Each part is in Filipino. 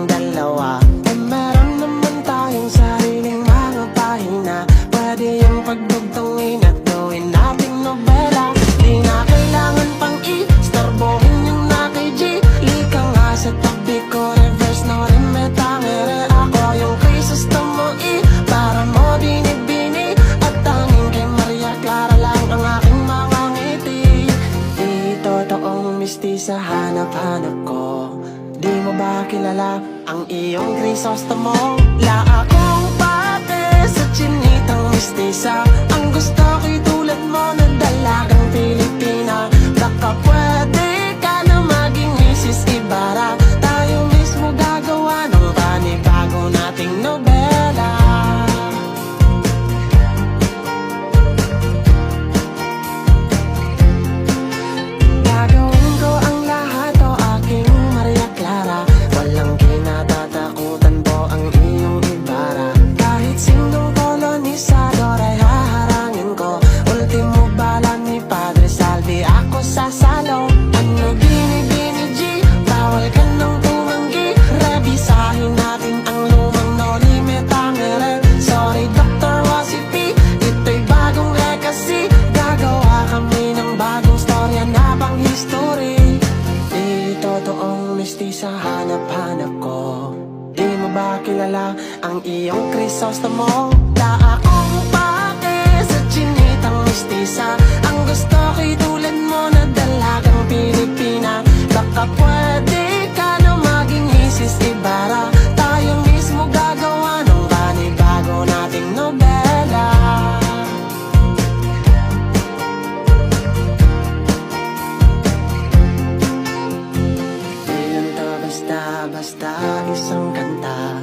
dalawa. E meron naman tayong sariling mga pahina. Pwede yung pagdugtungin at gawin nating nobela. Di na kailangan pang i-starbohin yung naki-G. Lika nga sa tabi ko, reverse no rin metangere. Ako yung Crisostomo para mo binibini. At tanging kay Maria Clara lang ang aking mga ngiti. Di totoong mistisa hanap-hanap ko. Di mo ba kilala ang iyong Crisostomo? La akong pate sa chinitang mistisa. Ang gusto ko'y tulad mo na dalagang Pilipina. Baka pwede ka na maging Mrs. Ibarra. Tayo mismo gagawa ng panibago nating nobela. Gagawin ko ang lahat o aking Maria Clara. Walang kinatatakutan po ang iyong Ibarra. Kahit sinong kolonisador ay haharangin ko. Ultimo bala ni Padre Salvi, ako sasalo. Ano binibini G? Bawal ka nang tumanggi. Rebisahin natin ang lumang noli metangere. Sorry Dr. Wasi P, ito'y bagong legacy. Gagawa kami ng bagong storya na pang history. Di totoong mistisa hanap-hanap ko. Di mo ba kilala ang iyong Crisostomo? La akong pake sa chinitang mistisa. Ang gusto ko'y tulad mo na dalagang Pilipina. Baka pwede ka na maging Mrs. Ibarra. Tayo mismo gagawa ng panibago nating nobela. Di lang to basta-basta isang kanta.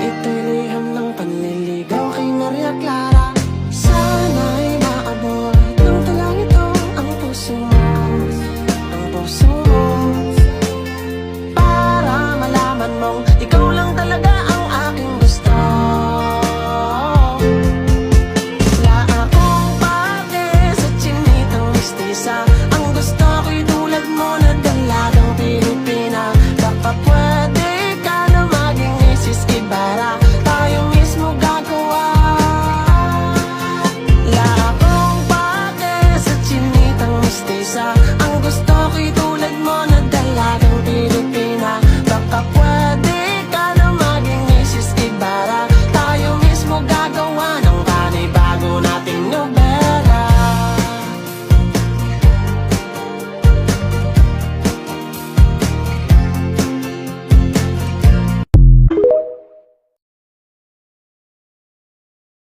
Ito'y liham ng panliligaw kay Maria Clara. Sana'y maabot ng tulang ito ang puso mo, ang puso mo. Para malaman mong ikaw lang talaga ang aking gusto. La akong pake sa chinitang mistisa. Ang gusto ko'y tulad mo na dalagang Pilipina. Baka pwede ka na maging Mrs. Ibarra. Tayo mismo gagawa. La akong pake sa chinitang mistisa. Ang gusto ko'y tulad mo na dalagang Pilipina. Baka pwede ka na maging Mrs. Ibarra. Tayo mismo gagawa ng panibago nating nobela.